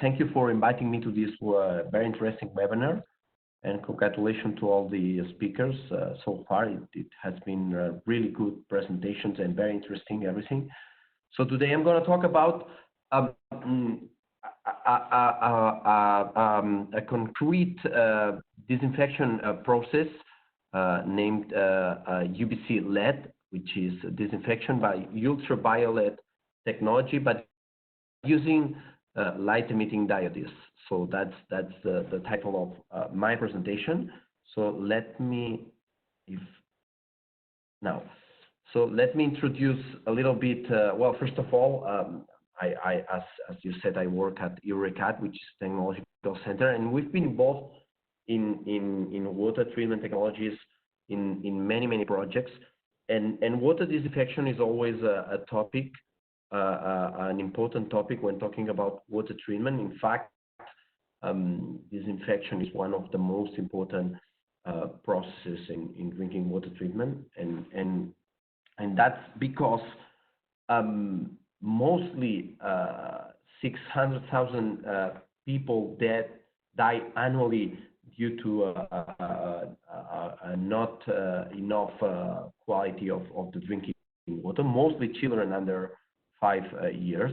thank you for inviting me to this very interesting webinar, and congratulations to all the speakers so far. It has been really good presentations and very interesting everything. So today I'm going to talk about a concrete disinfection process named UVC LED, which is disinfection by ultraviolet technology, but using light emitting diodes. So that's the title of my presentation. So let me introduce a little bit. Well, first of all, as you said, I work at Eurecat, which is a technological center, and we've been involved in water treatment technologies in many projects. And water disinfection is always a topic, an important topic when talking about water treatment. In fact, disinfection is one of the most important processes in drinking water treatment, and that's because mostly 600,000 people die annually due to not enough quality of the drinking water, mostly children under 5 years.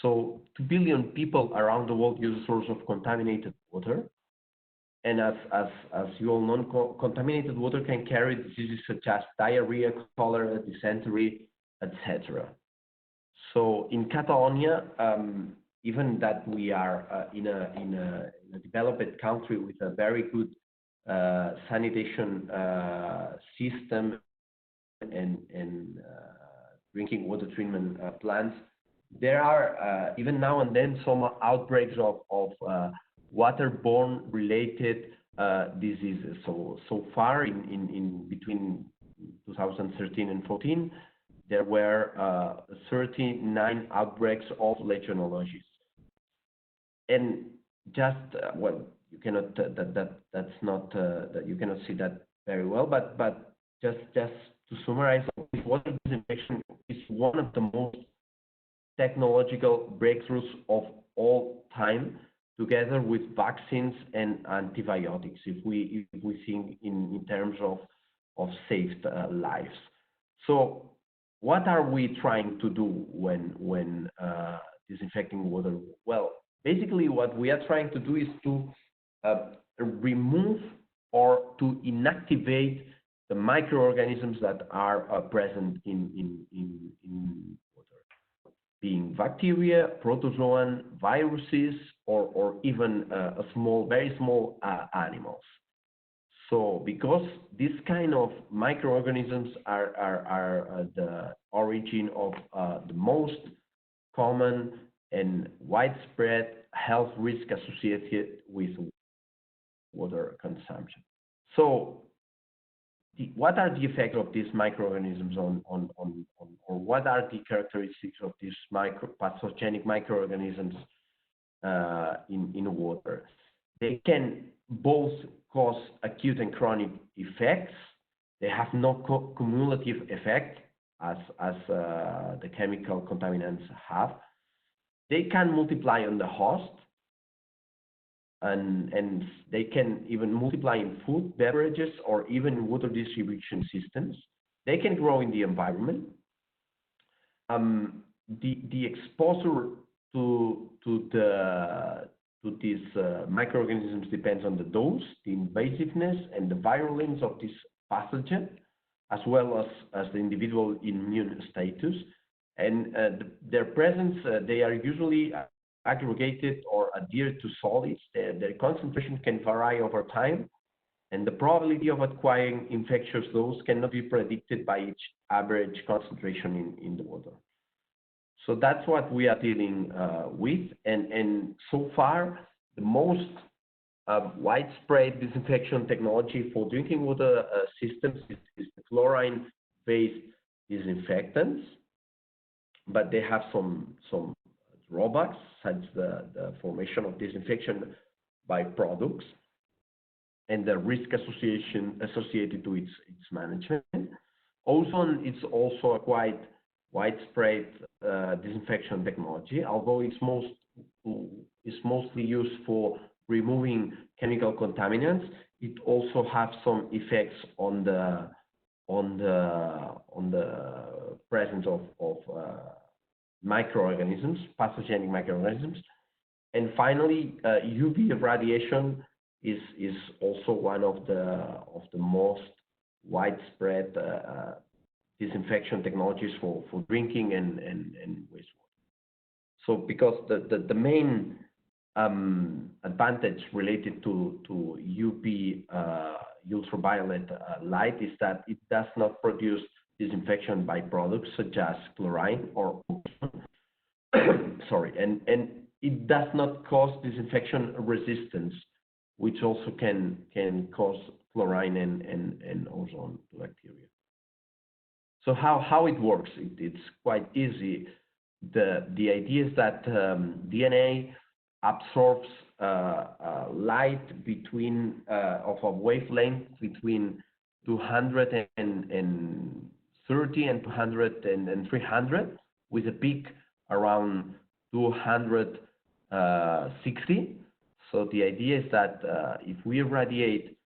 So 2 billion people around the world use a source of contaminated water. And as you all know, contaminated water can carry diseases such as diarrhea, cholera, dysentery, etc. So in Catalonia, even that we are in a developed country with a very good sanitation system and drinking water treatment plants, there are even now and then some outbreaks of waterborne related diseases. So far in between 2013 and 14, there were 39 outbreaks of Legionellosis. And just well, you cannot that's not that you cannot see that very well, but just to summarize, water disinfection is one of the most technological breakthroughs of all time, together with vaccines and antibiotics, if we think in terms of saved lives. So what are we trying to do when disinfecting water? Well, basically what we are trying to do is to remove or to inactivate the microorganisms that are present in water, being bacteria, protozoan, viruses, or even very small animals. So because this kind of microorganisms are the origin of the most common and widespread health risk associated with water consumption. So what are the effects of these microorganisms on or what are the characteristics of these pathogenic microorganisms in water? They can both cause acute and chronic effects. They have no cumulative effect as the chemical contaminants have. They can multiply on the host, and they can even multiply in food, beverages, or even water distribution systems. They can grow in the environment. The exposure to these microorganisms depends on the dose, the invasiveness, and the virulence of this pathogen, as well as the individual immune status. And their presence, they are usually aggregated or adhered to solids. Their concentration can vary over time, and the probability of acquiring infectious dose cannot be predicted by each average concentration in the water. So that's what we are dealing with, and so far the most widespread disinfection technology for drinking water systems is the chlorine-based disinfectants, but they have some drawbacks, such as the formation of disinfection by products and the risk associated to its management. Ozone is also a quite widespread disinfection technology, although it's most is mostly used for removing chemical contaminants. It also has some effects on the presence of microorganisms, pathogenic microorganisms. And finally, UV radiation is also one of the most widespread disinfection technologies for drinking and wastewater. So because the main advantage related to UV ultraviolet light is that it does not produce disinfection byproducts such as chlorine or sorry, and it does not cause disinfection resistance, which also can cause chlorine and ozone to bacteria. So how it works? It's quite easy. The idea is that DNA absorbs light between of a wavelength between 230 and 300, with a peak around 260. So the idea is that if we irradiate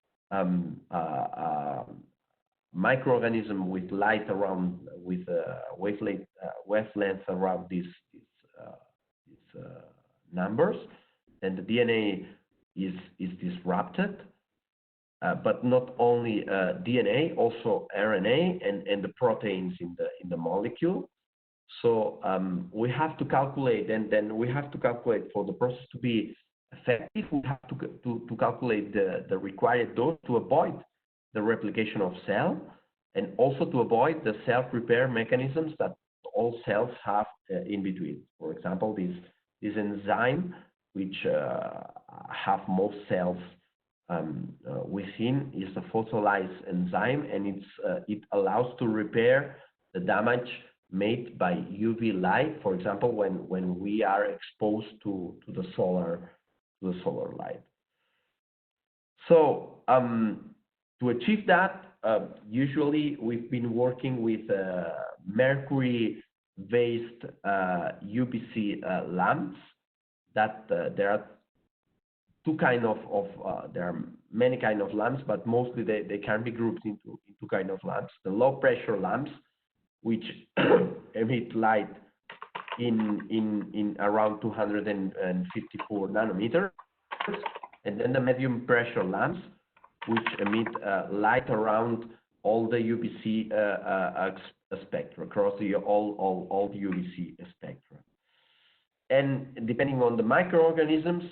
microorganism with light around, with wavelength around these numbers, then the DNA is disrupted. But not only DNA, also RNA and the proteins in the molecule. So we have to calculate, and then we have to calculate for the process to be effective. We have to calculate the required dose to avoid the replication of cell, and also to avoid the self-repair mechanisms that all cells have in between. For example, this enzyme, which have most cells within, is a photolysis enzyme, and it allows to repair the damage made by UV light. For example, when we are exposed to the solar light. So to achieve that, usually we've been working with mercury-based UVC lamps. That there are there are many kind of lamps, but mostly they can be grouped into two kind of lamps. The low pressure lamps, which emit light in around 254 nanometers, and then the medium pressure lamps, which emit light around all the UVC spectra, across all the UVC spectra. And depending on the microorganisms,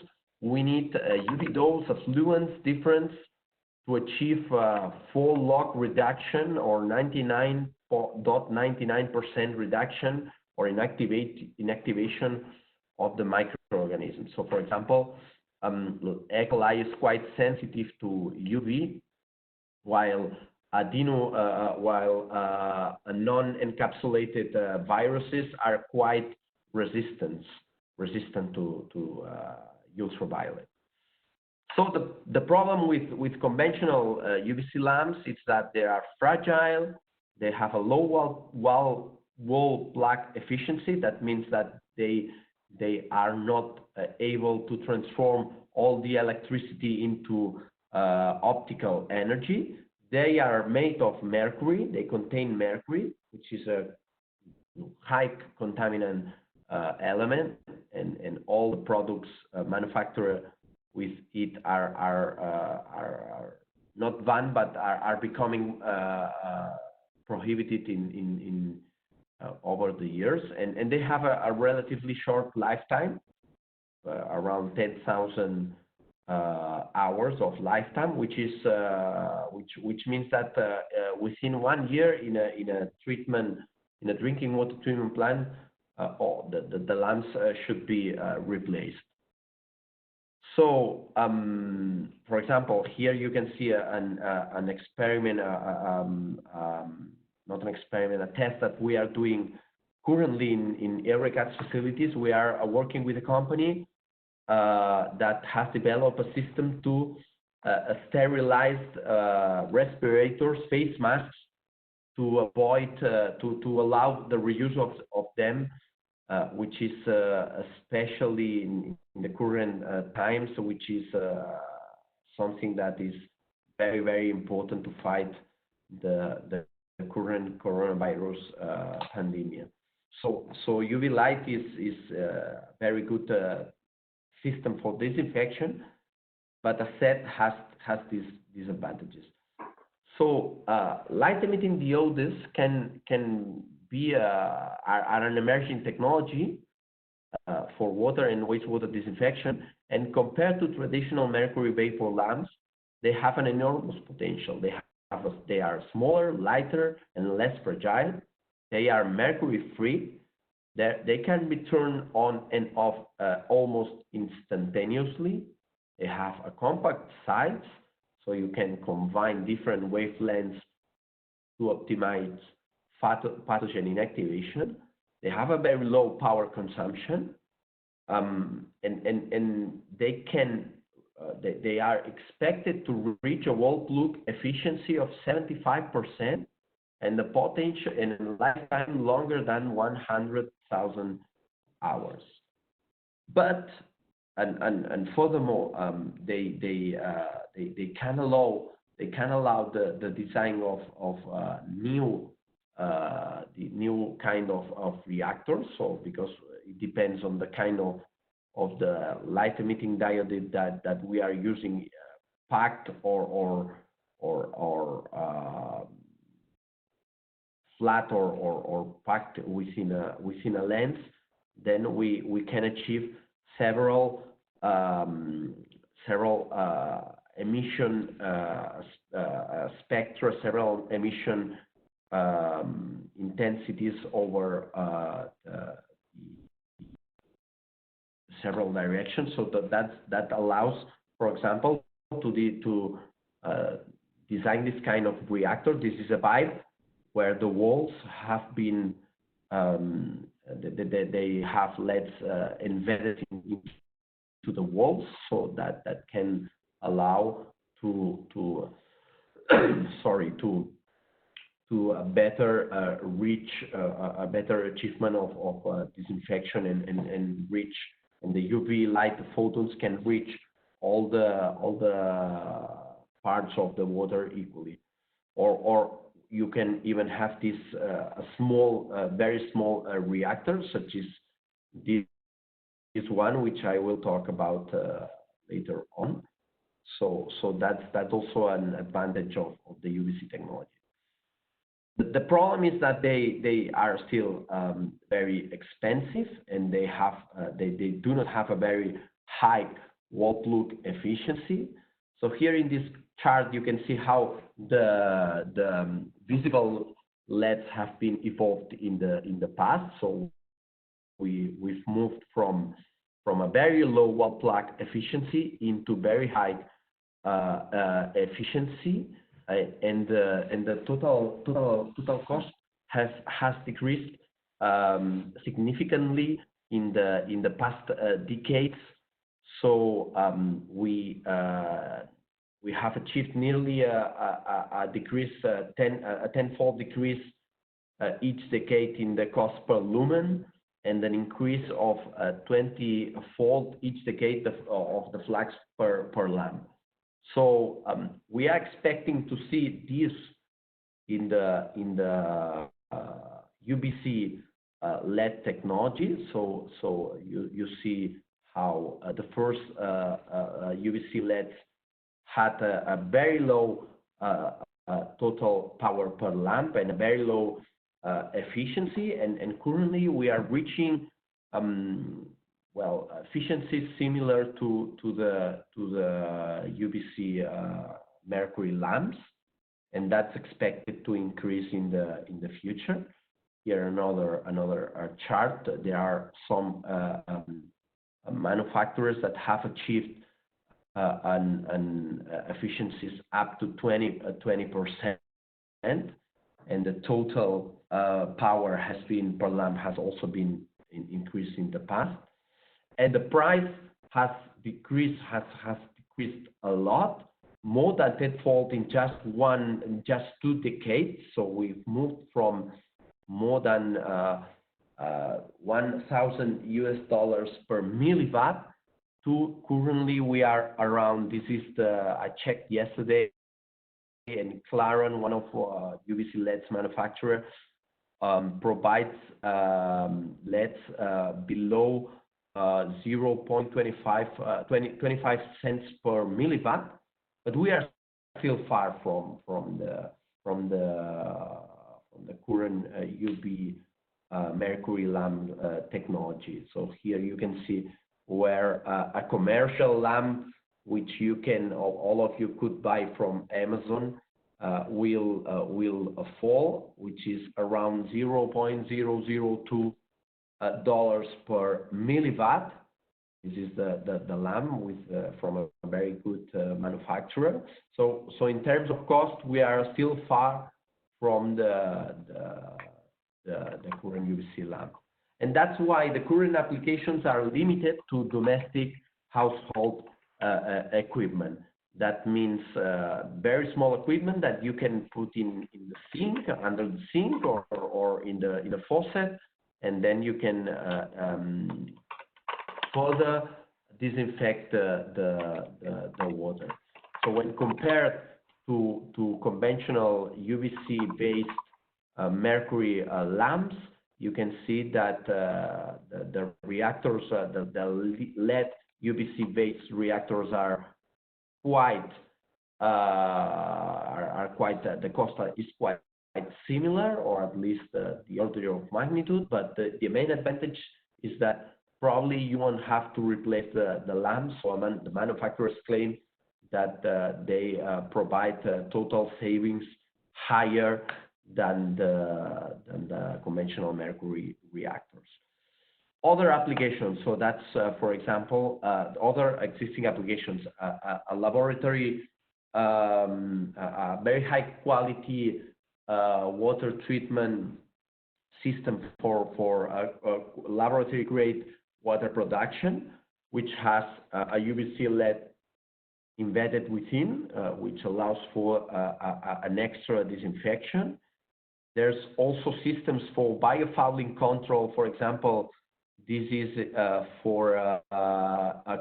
we need UV dose, affluence difference to achieve full log reduction, or 99.99% reduction or inactivation of the microorganisms. So, for example, E. coli is quite sensitive to UV, while non-encapsulated viruses are quite resistant to ultraviolet. So the problem with conventional UVC lamps is that they are fragile. They have a low wall plug efficiency. That means that they are not able to transform all the electricity into optical energy. They are made of mercury. They contain mercury, which is a high contaminant element, and all the products manufactured with it are not banned, but are becoming prohibited in over the years, and they have a relatively short lifetime, around 10,000 hours of lifetime, which is which means that within 1 year in a drinking water treatment plant, the lamps should be replaced. So, for example, here you can see an experiment, not an experiment, a test that we are doing currently in Eurecat facilities. We are working with a company that has developed a system to sterilize respirators, face masks, to avoid, to allow the reuse of them, which is especially the current times, which is something that is very, very important to fight the current coronavirus pandemic. So UV light is a very good system for disinfection, but as said, has these disadvantages. So light emitting diodes can be are an emerging technology for water and wastewater disinfection, and compared to traditional mercury vapor lamps, they have an enormous potential. They are smaller, lighter, and less fragile. They are mercury free. They can be turned on and off almost instantaneously. They have a compact size, so you can combine different wavelengths to optimize pathogen inactivation. They have a very low power consumption, and they are expected to reach a wall plug efficiency of 75%, and the potential in a lifetime longer than 100,000 hours. But and furthermore, they can allow the design of the new kind of reactors. So because it depends on the kind of the light emitting diode that we are using, packed or flat or packed within a lens, then we can achieve several emission spectra, several emission intensities over several directions. So that allows, for example, to design this kind of reactor. This is a pipe where the walls have been they have LEDs embedded into the walls, so that can allow to a better reach, a better achievement of disinfection and reach, and the UV light photons can reach all the parts of the water equally, or you can even have this very small reactor, such as this one, which I will talk about later on. So that's also an advantage of the UVC technology. The problem is that they are still very expensive, and they do not have a very high wall plug efficiency. So here in this chart, you can see how the visible LEDs have been evolved in the past. So we've moved from a very low wall plug efficiency into very high efficiency, and the total cost has decreased significantly in the past decades. So we have achieved nearly a decrease, a tenfold decrease each decade in the cost per lumen, and an increase of 20-fold each decade of the flux per lamp. So we are expecting to see this in the UVC LED technology. So you see how the first UVC LEDs had a very low total power per lamp and a very low efficiency, and currently we are reaching efficiencies similar to the UVC mercury lamps, and that's expected to increase in the future. Here another chart. There are some manufacturers that have achieved an efficiencies up to 20%, and the total power has been per lamp has also been increased in the past, and the price has decreased a lot, more than tenfold in just 2 decades. So we've moved from more than $1,000 per milliwatt Currently, we are around, this is I checked yesterday, and Claron, one of UVC LEDs manufacturer, provides LEDs below 0.25 cents per milliwatt, but we are still far from the current UV mercury lamp technology. So here you can see where a commercial lamp, which you can, all of you could buy from Amazon, will fall, which is around $0.002 per milliwatt. This is the lamp with from a very good manufacturer. So in terms of cost, we are still far from the current UVC lamp, and that's why the current applications are limited to domestic household equipment. That means very small equipment that you can put in the sink, under the sink, or in the faucet, and then you can further disinfect the water. So when compared to conventional UVC-based mercury lamps, you can see that the reactors, the LED UVC-based reactors are quite the cost is quite similar, or at least the order of magnitude. But the main advantage is that probably you won't have to replace the lamps. So the manufacturers claim that they provide total savings higher than the conventional mercury reactors. Other applications, so that's, for example, other existing applications, a laboratory, a very high quality water treatment system for laboratory grade water production, which has a UVC LED embedded within, which allows for an extra disinfection. There's also systems for biofouling control. For example, this is for a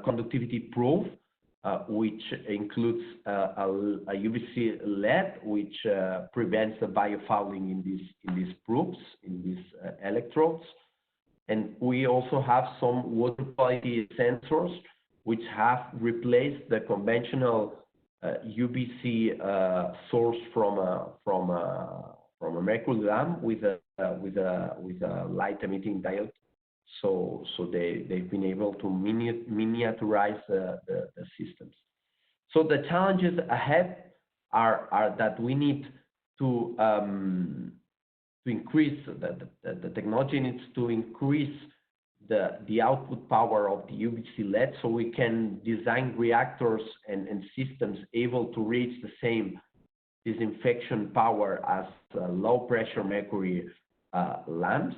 conductivity proof, which includes a UVC LED, which prevents the biofouling in these proofs, in these electrodes. And we also have some water quality sensors, which have replaced the conventional UVC source from a mercury lamp with a light emitting diode. So they've been able to miniaturize the systems. So the challenges ahead are that we need to increase the technology needs to increase the output power of the UVC LED, so we can design reactors and systems able to reach the same disinfection power as low pressure mercury lamps.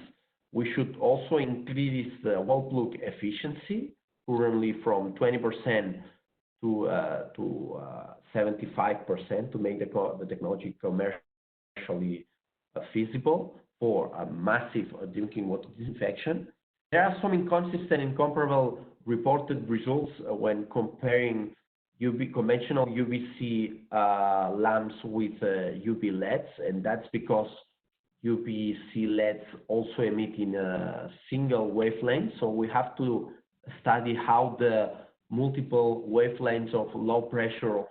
We should also increase the wall plug efficiency, currently from 20% to 75%, to make the technology commercially feasible for a massive drinking water disinfection. There are some inconsistent and incomparable reported results when comparing conventional UVC lamps with UV LEDs, and that's because UVC LEDs also emit in a single wavelength. So we have to study how the multiple wavelengths of low pressure of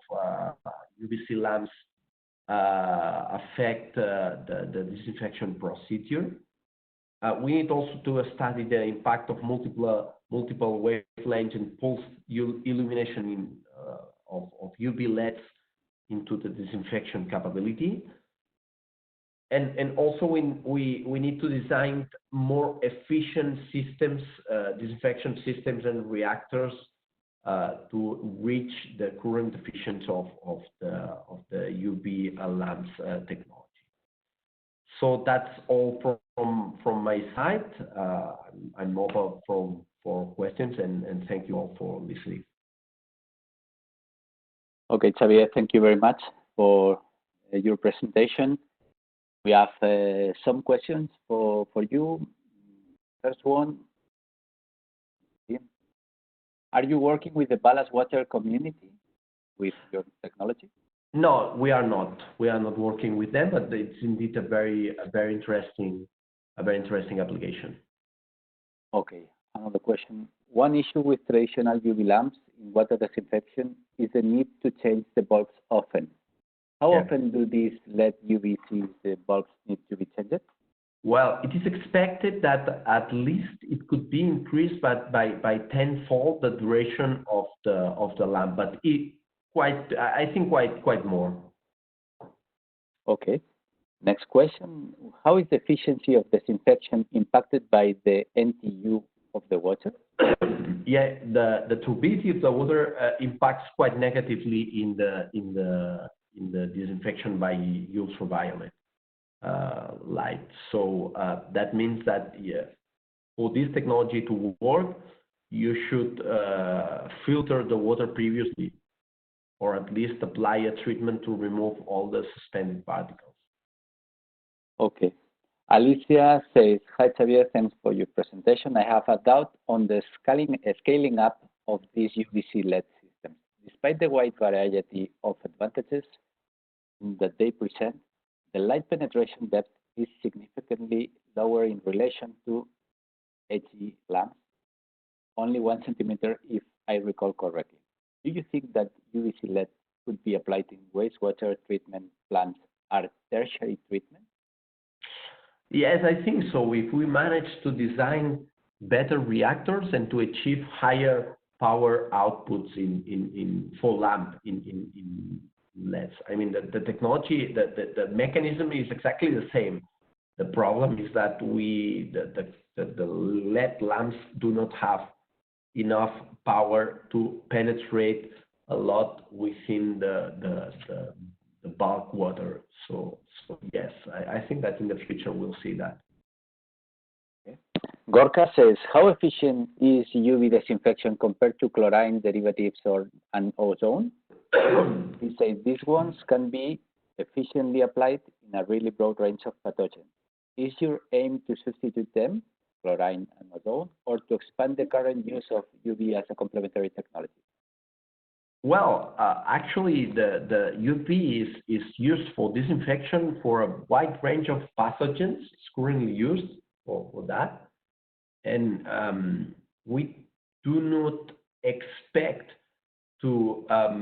UVC lamps affect the disinfection procedure. We need also to study the impact of multiple wavelengths and pulse illumination of UV LEDs into the disinfection capability. And also we need to design more efficient systems, disinfection systems and reactors to reach the current efficiency of the UV lamps technology. So that's all from my side. I'm open for questions, and thank you all for listening. Okay, Xavier, thank you very much for your presentation. We have some questions for you. First one, Are you working with the ballast water community with your technology? No, we are not. We are not working with them, but it's indeed a very interesting application. Okay, another question. One issue with traditional UV lamps in water disinfection is the need to change the bulbs often. How often do these LED UVC bulbs need to be changed? Well, it is expected that at least it could be increased by tenfold the duration of the lamp, but I think quite more. Okay. Next question. How is the efficiency of disinfection impacted by the NTU of the water? Yeah, the turbidity of the water impacts quite negatively in the disinfection by ultraviolet light. So that means that for this technology to work, you should filter the water previously, or at least apply a treatment to remove all the suspended particles. Okay. Alicia says, hi Xavier, thanks for your presentation. I have a doubt on the scaling up of these UVC LED systems. Despite the wide variety of advantages that they present, the light penetration depth is significantly lower in relation to HE lamps, only 1 centimeter if I recall correctly. Do you think that UVC LED could be applied in wastewater treatment plants or tertiary treatment? Yes, I think so. If we manage to design better reactors and to achieve higher power outputs in full lamp in LEDs. I mean, the technology, the mechanism is exactly the same. The problem is that the LED lamps do not have enough power to penetrate a lot within the bulk water. So yes, I think that in the future we'll see that. Okay. Gorka says, how efficient is UV disinfection compared to chlorine derivatives and ozone? He says these ones can be efficiently applied in a really broad range of pathogens. Is your aim to substitute them, chlorine and ozone, or to expand the current use of UV as a complementary technology? Well, actually, the UV is used for disinfection for a wide range of pathogens. It's currently used for that. And we do not expect to, I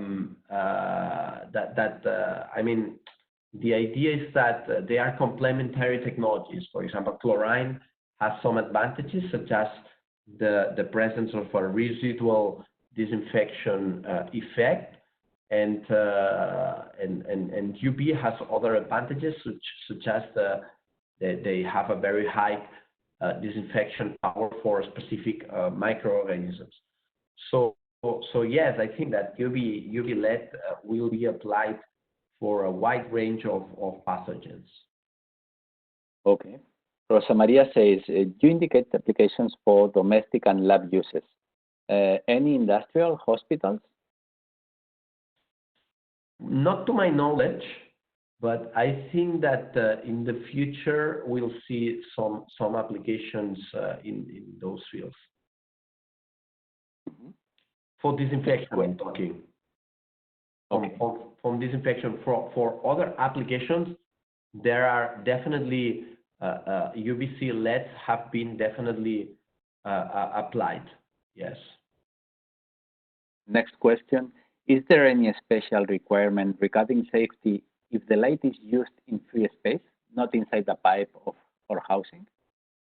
mean, the idea is that they are complementary technologies. For example, chlorine has some advantages, such as the presence of a residual disinfection effect, and UV has other advantages, such as they have a very high disinfection power for specific microorganisms. So yes, I think that UV LED will be applied for a wide range of pathogens. Okay. Rosa Maria says, you indicate applications for domestic and lab uses. Any industrial hospitals? Not to my knowledge, but I think that in the future we'll see some applications in those fields. Mm-hmm. For disinfection, I'm talking. Okay. From disinfection. For other applications, there are definitely UVC LEDs have been definitely applied. Yes. Next question. Is there any special requirement regarding safety if the light is used in free space, not inside the pipe or housing?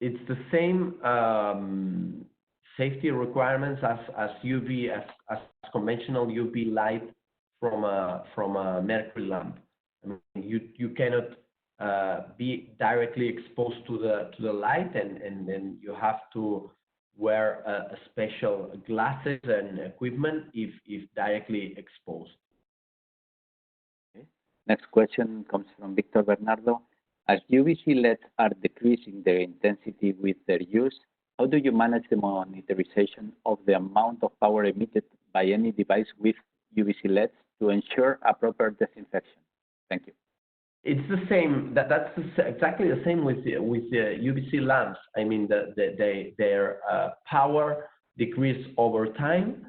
It's the same safety requirements as UV, as conventional UV light from a mercury lamp. I mean, you cannot be directly exposed to the light, and then you have to wear a special glasses and equipment if directly exposed. Okay. Next question comes from Victor Bernardo. As UVC LEDs are decreasing their intensity with their use, how do you manage the monitorization of the amount of power emitted by any device with UVC LEDs to ensure a proper disinfection? Thank you. It's the same. That's exactly the same with the UVC lamps. I mean, their power decrease over time.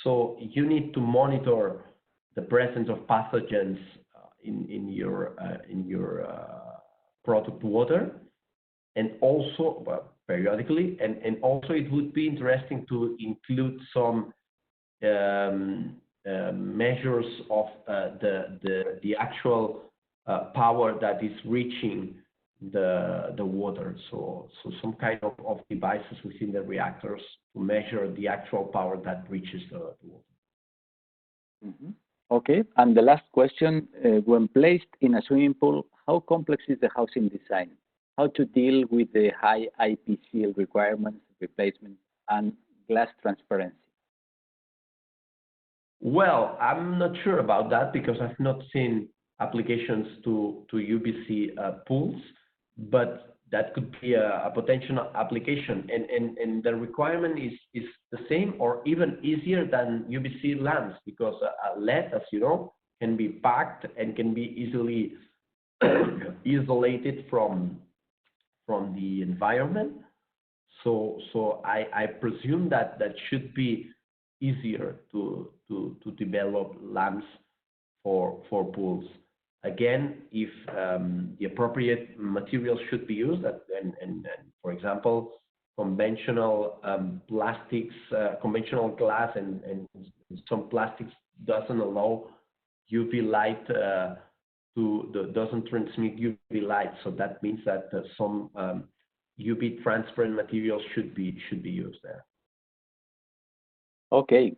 So you need to monitor the presence of pathogens in your product water, and also periodically, and also it would be interesting to include some measures of the actual power that is reaching the water. So some kind of devices within the reactors to measure the actual power that reaches the water. Mm-hmm. Okay, and the last question, when placed in a swimming pool, how complex is the housing design? How to deal with the high IPCL requirements, replacement, and glass transparency? Well, I'm not sure about that because I've not seen applications to UVC pools, but that could be a potential application. And the requirement is the same or even easier than UVC lamps, because a LED, as you know, can be packed and can be easily isolated from the environment. So I presume that should be easier to develop lamps for pools. Again, if the appropriate materials should be used, and for example, conventional plastics, conventional glass, and some plastics doesn't allow UV light doesn't transmit UV light. So that means that some UV transparent materials should be used there. Okay,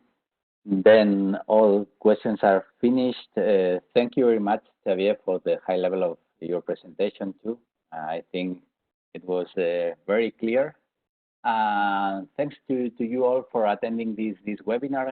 then all questions are finished. Thank you very much, Xavier, for the high level of your presentation too. I think it was very clear. Thanks to you all for attending this webinar.